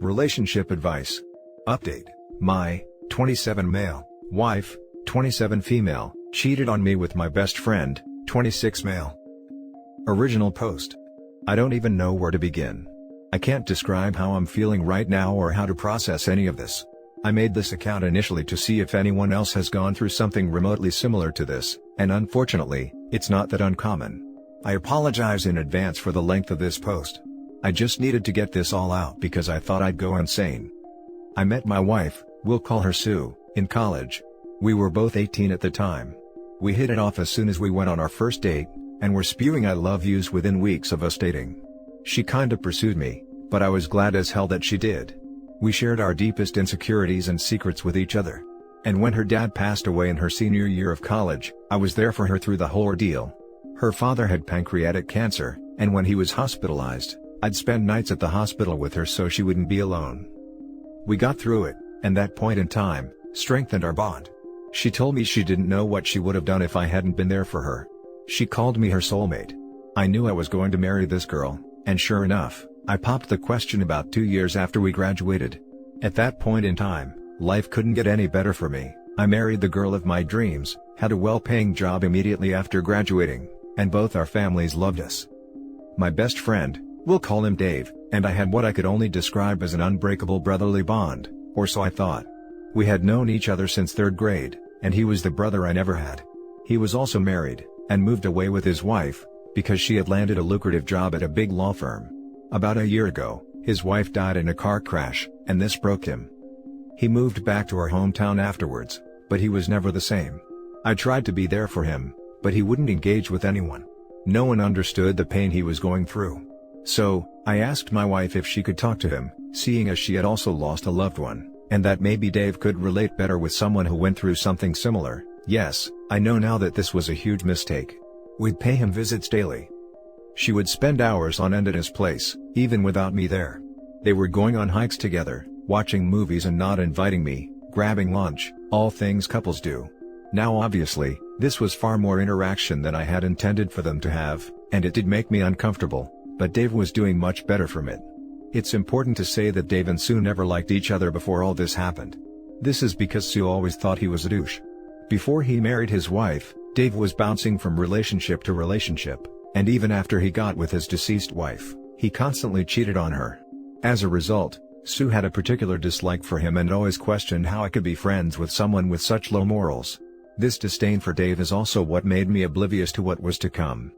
Relationship advice. Update. My 27 male wife, 27 female, cheated on me with my best friend, 26 male. Original post. I don't even know where to begin. I can't describe how I'm feeling right now or how to process any of this. I made this account initially to see if anyone else has gone through something remotely similar to this, and unfortunately, it's not that uncommon. I apologize in advance for the length of this post. I just needed to get this all out because I thought I'd go insane. I met my wife, we'll call her Sue, in college. We were both 18 at the time. We hit it off as soon as we went on our first date, and were spewing I love yous within weeks of us dating. She kinda pursued me, but I was glad as hell that she did. We shared our deepest insecurities and secrets with each other. And when her dad passed away in her senior year of college, I was there for her through the whole ordeal. Her father had pancreatic cancer, and when he was hospitalized, I'd spend nights at the hospital with her so she wouldn't be alone. We got through it, and that point in time strengthened our bond. She told me she didn't know what she would have done if I hadn't been there for her. She called me her soulmate. I knew I was going to marry this girl, and sure enough, I popped the question about 2 years after we graduated. At that point in time, life couldn't get any better for me. I married the girl of my dreams, had a well-paying job immediately after graduating, and both our families loved us. My best friend, we'll call him Dave, and I had what I could only describe as an unbreakable brotherly bond, or so I thought. We had known each other since 3rd grade, and he was the brother I never had. He was also married, and moved away with his wife, because she had landed a lucrative job at a big law firm. About a year ago, his wife died in a car crash, and this broke him. He moved back to our hometown afterwards, but he was never the same. I tried to be there for him, but he wouldn't engage with anyone. No one understood the pain he was going through. So, I asked my wife if she could talk to him, seeing as she had also lost a loved one, and that maybe Dave could relate better with someone who went through something similar. Yes, I know now that this was a huge mistake. We'd pay him visits daily. She would spend hours on end at his place, even without me there. They were going on hikes together, watching movies and not inviting me, grabbing lunch, all things couples do. Now obviously, this was far more interaction than I had intended for them to have, and it did make me uncomfortable, but Dave was doing much better from it. It's important to say that Dave and Sue never liked each other before all this happened. This is because Sue always thought he was a douche. Before he married his wife, Dave was bouncing from relationship to relationship, and even after he got with his deceased wife, he constantly cheated on her. As a result, Sue had a particular dislike for him and always questioned how I could be friends with someone with such low morals. This disdain for Dave is also what made me oblivious to what was to come.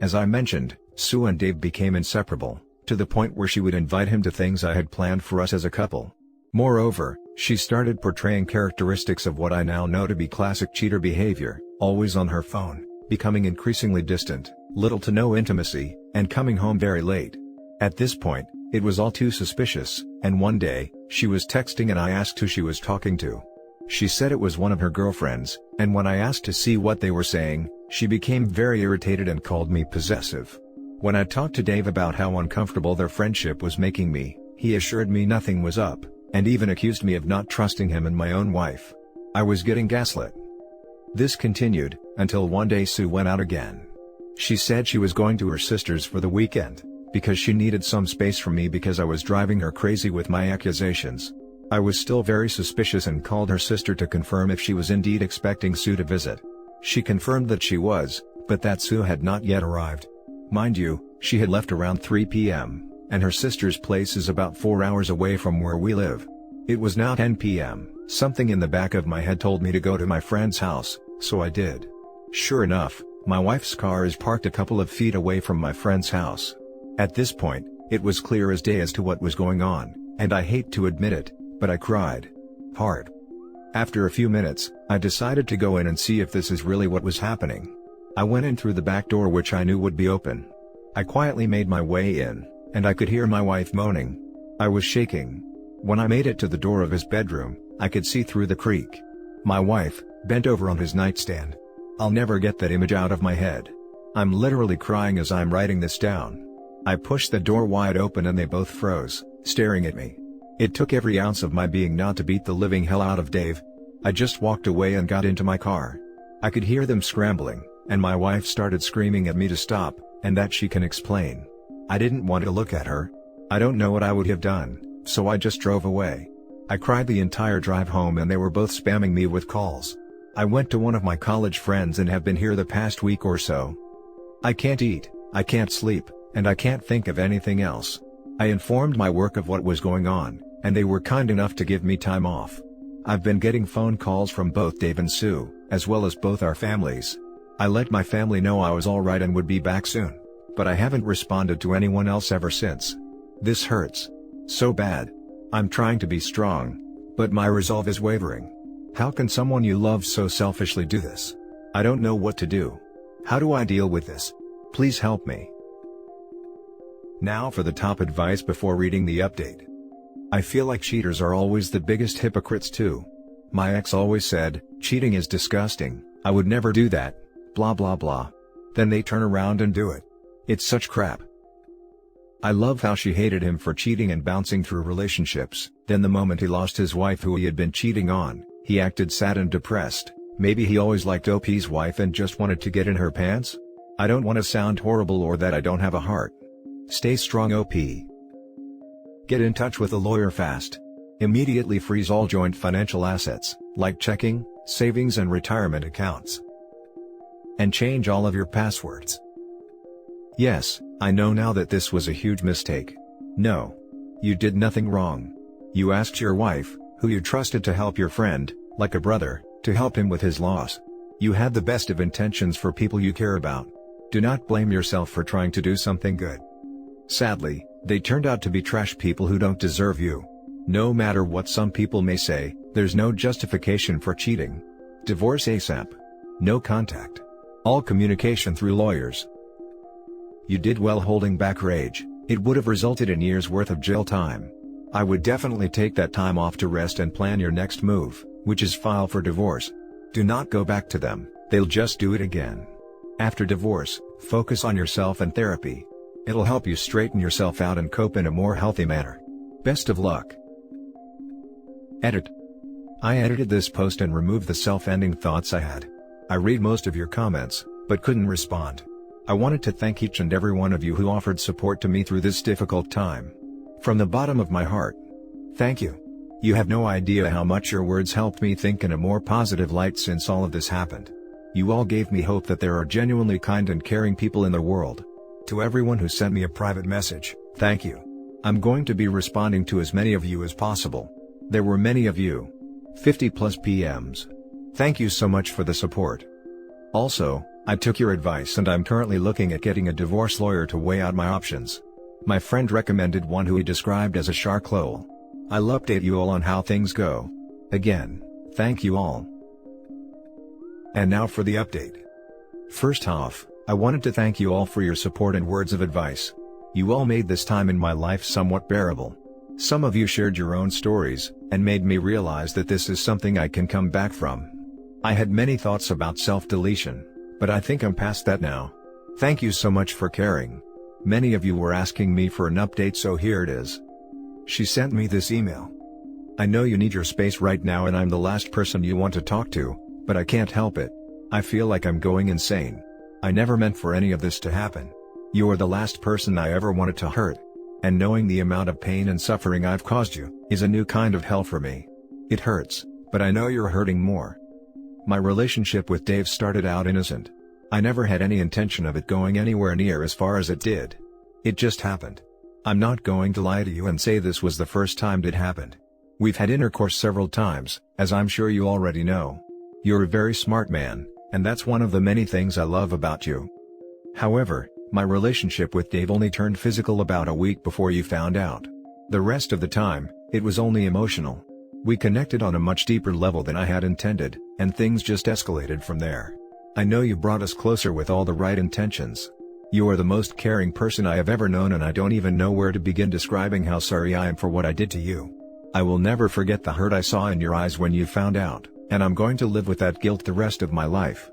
As I mentioned, Sue and Dave became inseparable, to the point where she would invite him to things I had planned for us as a couple. Moreover, she started portraying characteristics of what I now know to be classic cheater behavior, always on her phone, becoming increasingly distant, little to no intimacy, and coming home very late. At this point, it was all too suspicious, and one day, she was texting and I asked who she was talking to. She said it was one of her girlfriends, and when I asked to see what they were saying, she became very irritated and called me possessive. When I talked to Dave about how uncomfortable their friendship was making me, he assured me nothing was up, and even accused me of not trusting him and my own wife. I was getting gaslit. This continued, until one day Sue went out again. She said she was going to her sister's for the weekend, because she needed some space from me because I was driving her crazy with my accusations. I was still very suspicious and called her sister to confirm if she was indeed expecting Sue to visit. She confirmed that she was, but that Sue had not yet arrived. Mind you, she had left around 3 p.m., and her sister's place is about 4 hours away from where we live. It was now 10 p.m., something in the back of my head told me to go to my friend's house, so I did. Sure enough, my wife's car is parked a couple of feet away from my friend's house. At this point, it was clear as day as to what was going on, and I hate to admit it, but I cried hard. After a few minutes, I decided to go in and see if this is really what was happening. I went in through the back door which I knew would be open. I quietly made my way in, and I could hear my wife moaning. I was shaking. When I made it to the door of his bedroom, I could see through the creak. My wife, bent over on his nightstand. I'll never get that image out of my head. I'm literally crying as I'm writing this down. I pushed the door wide open and they both froze, staring at me. It took every ounce of my being not to beat the living hell out of Dave. I just walked away and got into my car. I could hear them scrambling, and my wife started screaming at me to stop, and that she can explain. I didn't want to look at her. I don't know what I would have done, So I just drove away. I cried the entire drive home and they were both spamming me with calls. I went to one of my college friends and have been here the past week or so. I can't eat, I can't sleep, and I can't think of anything else. I informed my work of what was going on, and they were kind enough to give me time off. I've been getting phone calls from both Dave and Sue, as well as both our families. I let my family know I was alright and would be back soon, but I haven't responded to anyone else ever since. This hurts so bad. I'm trying to be strong, but my resolve is wavering. How can someone you love so selfishly do this? I don't know what to do. How do I deal with this? Please help me. Now for the top advice before reading the update. I feel like cheaters are always the biggest hypocrites too. My ex always said, cheating is disgusting, I would never do that, blah blah blah. Then they turn around and do it. It's such crap. I love how she hated him for cheating and bouncing through relationships, then the moment he lost his wife who he had been cheating on, he acted sad and depressed. Maybe he always liked OP's wife and just wanted to get in her pants? I don't want to sound horrible or that I don't have a heart. Stay strong OP. Get in touch with a lawyer fast. Immediately freeze all joint financial assets, like checking, savings and retirement accounts. And change all of your passwords. Yes, I know now that this was a huge mistake. No. You did nothing wrong. You asked your wife, who you trusted to help your friend, like a brother, to help him with his loss. You had the best of intentions for people you care about. Do not blame yourself for trying to do something good. Sadly, they turned out to be trash people who don't deserve you. No matter what some people may say, there's no justification for cheating. Divorce ASAP. No contact. All communication through lawyers. You did well holding back rage. It would have resulted in years worth of jail time. I would definitely take that time off to rest and plan your next move, which is file for divorce. Do not go back to them, they'll just do it again. After divorce, focus on yourself and therapy. It'll help you straighten yourself out and cope in a more healthy manner. Best of luck. Edit. I edited this post and removed the self-ending thoughts I had. I read most of your comments, but couldn't respond. I wanted to thank each and every one of you who offered support to me through this difficult time. From the bottom of my heart. Thank you. You have no idea how much your words helped me think in a more positive light since all of this happened. You all gave me hope that there are genuinely kind and caring people in the world. To everyone who sent me a private message, thank you. I'm going to be responding to as many of you as possible. There were many of you. 50+ PMs. Thank you so much for the support. Also, I took your advice and I'm currently looking at getting a divorce lawyer to weigh out my options. My friend recommended one who he described as a shark lol. I'll update you all on how things go. Again, thank you all. And now for the update. First off, I wanted to thank you all for your support and words of advice. You all made this time in my life somewhat bearable. Some of you shared your own stories, and made me realize that this is something I can come back from. I had many thoughts about self-deletion, but I think I'm past that now. Thank you so much for caring. Many of you were asking me for an update, so here it is. She sent me this email. I know you need your space right now and I'm the last person you want to talk to, but I can't help it. I feel like I'm going insane. I never meant for any of this to happen. You're the last person I ever wanted to hurt. And knowing the amount of pain and suffering I've caused you, is a new kind of hell for me. It hurts, but I know you're hurting more. My relationship with Dave started out innocent. I never had any intention of it going anywhere near as far as it did. It just happened. I'm not going to lie to you and say this was the first time it happened. We've had intercourse several times, as I'm sure you already know. You're a very smart man, and that's one of the many things I love about you. However, my relationship with Dave only turned physical about a week before you found out. The rest of the time, it was only emotional. We connected on a much deeper level than I had intended, and things just escalated from there. I know you brought us closer with all the right intentions. You are the most caring person I have ever known, and I don't even know where to begin describing how sorry I am for what I did to you. I will never forget the hurt I saw in your eyes when you found out, and I'm going to live with that guilt the rest of my life.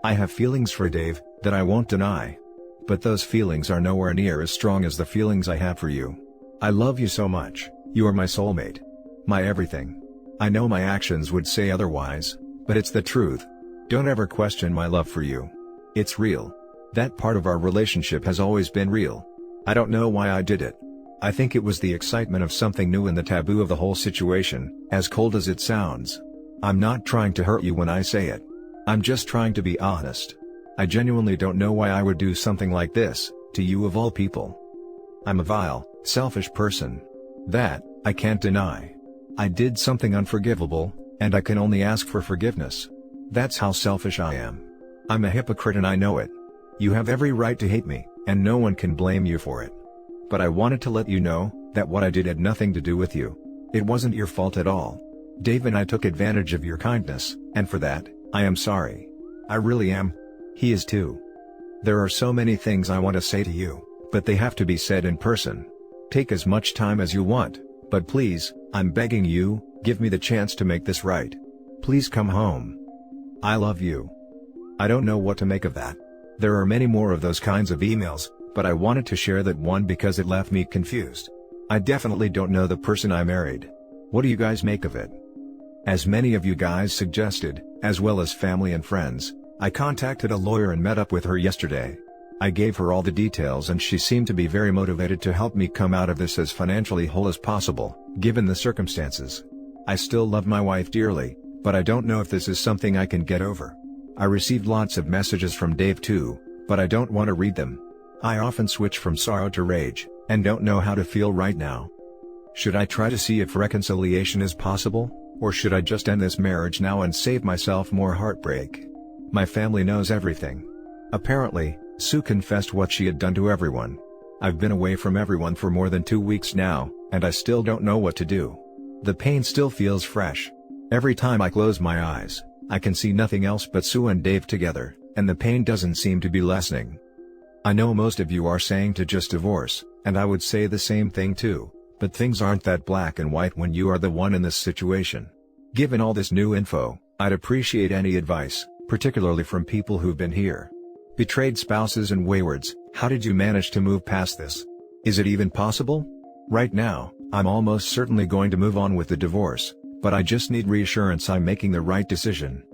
I have feelings for Dave, that I won't deny. But those feelings are nowhere near as strong as the feelings I have for you. I love you so much, you are my soulmate. My everything. I know my actions would say otherwise, but it's the truth. Don't ever question my love for you. It's real. That part of our relationship has always been real. I don't know why I did it. I think it was the excitement of something new and the taboo of the whole situation, as cold as it sounds. I'm not trying to hurt you when I say it. I'm just trying to be honest. I genuinely don't know why I would do something like this, to you of all people. I'm a vile, selfish person. That, I can't deny. I did something unforgivable, and I can only ask for forgiveness. That's how selfish I am. I'm a hypocrite and I know it. You have every right to hate me, and no one can blame you for it. But I wanted to let you know that what I did had nothing to do with you. It wasn't your fault at all. Dave and I took advantage of your kindness, and for that, I am sorry. I really am. He is too. There are so many things I want to say to you, but they have to be said in person. Take as much time as you want, but please, I'm begging you, give me the chance to make this right. Please come home. I love you. I don't know what to make of that. There are many more of those kinds of emails, but I wanted to share that one because it left me confused. I definitely don't know the person I married. What do you guys make of it? As many of you guys suggested, as well as family and friends, I contacted a lawyer and met up with her yesterday. I gave her all the details and she seemed to be very motivated to help me come out of this as financially whole as possible, given the circumstances. I still love my wife dearly, but I don't know if this is something I can get over. I received lots of messages from Dave too, but I don't want to read them. I often switch from sorrow to rage, and don't know how to feel right now. Should I try to see if reconciliation is possible, or should I just end this marriage now and save myself more heartbreak? My family knows everything. Apparently, Sue confessed what she had done to everyone. I've been away from everyone for more than 2 weeks now, and I still don't know what to do. The pain still feels fresh. Every time I close my eyes, I can see nothing else but Sue and Dave together, and the pain doesn't seem to be lessening. I know most of you are saying to just divorce, and I would say the same thing too, but things aren't that black and white when you are the one in this situation. Given all this new info, I'd appreciate any advice, particularly from people who've been here. Betrayed spouses and waywards, how did you manage to move past this? Is it even possible? Right now, I'm almost certainly going to move on with the divorce, but I just need reassurance I'm making the right decision.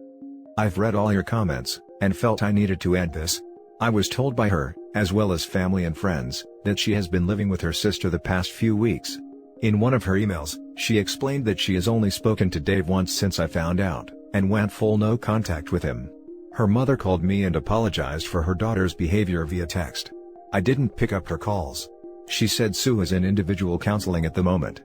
I've read all your comments, and felt I needed to add this. I was told by her, as well as family and friends, that she has been living with her sister the past few weeks. In one of her emails, she explained that she has only spoken to Dave once since I found out, and went full no contact with him. Her mother called me and apologized for her daughter's behavior via text. I didn't pick up her calls. She said Sue is in individual counseling at the moment.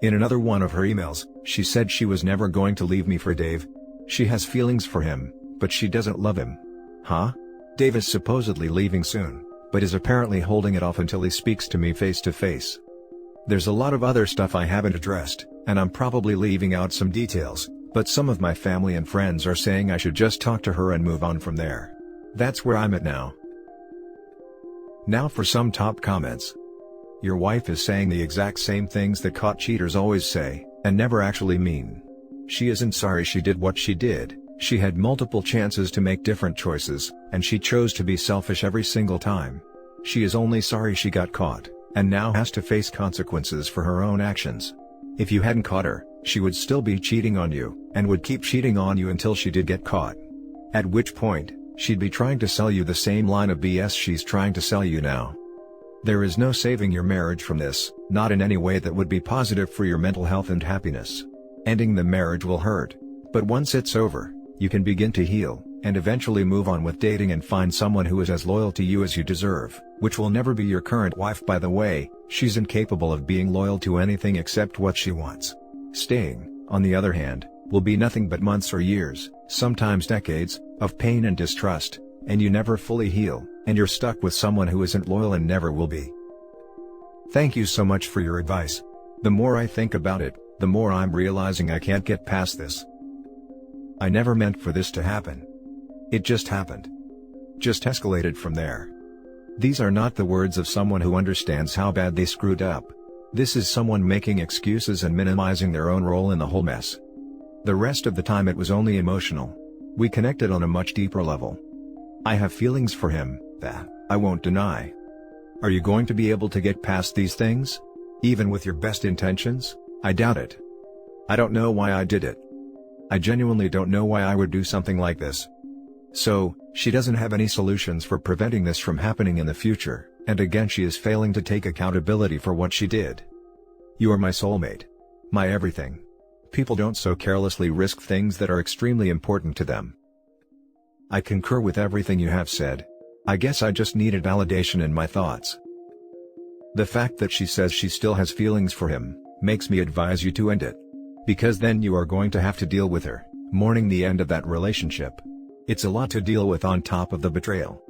In another one of her emails, she said she was never going to leave me for Dave. She has feelings for him, but she doesn't love him. Huh? Dave is supposedly leaving soon, but is apparently holding it off until he speaks to me face to face. There's a lot of other stuff I haven't addressed, and I'm probably leaving out some details, but some of my family and friends are saying I should just talk to her and move on from there. That's where I'm at now. Now for some top comments. Your wife is saying the exact same things that caught cheaters always say, and never actually mean. She isn't sorry she did what she did. She had multiple chances to make different choices, and she chose to be selfish every single time. She is only sorry she got caught, and now has to face consequences for her own actions. If you hadn't caught her, she would still be cheating on you, and would keep cheating on you until she did get caught. At which point, she'd be trying to sell you the same line of BS she's trying to sell you now. There is no saving your marriage from this, not in any way that would be positive for your mental health and happiness. Ending the marriage will hurt, but once it's over, you can begin to heal, and eventually move on with dating and find someone who is as loyal to you as you deserve, which will never be your current wife by the way. She's incapable of being loyal to anything except what she wants. Staying, on the other hand, will be nothing but months or years, sometimes decades, of pain and distrust, and you never fully heal, and you're stuck with someone who isn't loyal and never will be. Thank you so much for your advice. The more I think about it, the more I'm realizing I can't get past this. I never meant for this to happen. It just happened. Just escalated from there. These are not the words of someone who understands how bad they screwed up. This is someone making excuses and minimizing their own role in the whole mess. The rest of the time it was only emotional. We connected on a much deeper level. I have feelings for him, that I won't deny. Are you going to be able to get past these things? Even with your best intentions? I doubt it. I don't know why I did it. I genuinely don't know why I would do something like this. So, she doesn't have any solutions for preventing this from happening in the future, And again she is failing to take accountability for what she did. You are my soulmate. My everything. People don't so carelessly risk things that are extremely important to them. I concur with everything you have said. I guess I just needed validation in my thoughts. The fact that she says she still has feelings for him, makes me advise you to end it. Because then you are going to have to deal with her, mourning the end of that relationship. It's a lot to deal with on top of the betrayal.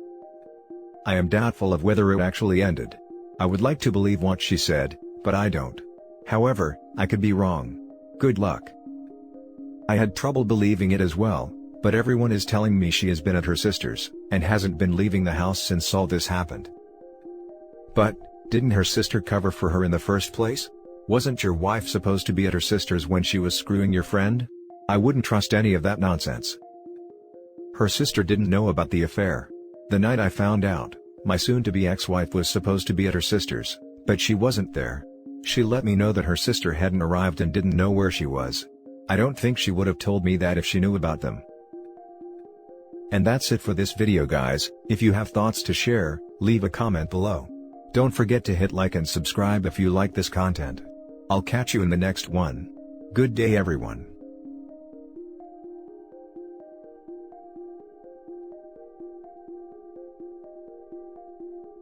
I am doubtful of whether it actually ended. I would like to believe what she said, but I don't. However, I could be wrong. Good luck. I had trouble believing it as well, but everyone is telling me she has been at her sister's, and hasn't been leaving the house since all this happened. But, didn't her sister cover for her in the first place? Wasn't your wife supposed to be at her sister's when she was screwing your friend? I wouldn't trust any of that nonsense. Her sister didn't know about the affair. The night I found out, my soon-to-be ex-wife was supposed to be at her sister's, but she wasn't there. She let me know that her sister hadn't arrived and didn't know where she was. I don't think she would have told me that if she knew about them. And that's it for this video guys. If you have thoughts to share, leave a comment below. Don't forget to hit like and subscribe if you like this content. I'll catch you in the next one. Good day everyone.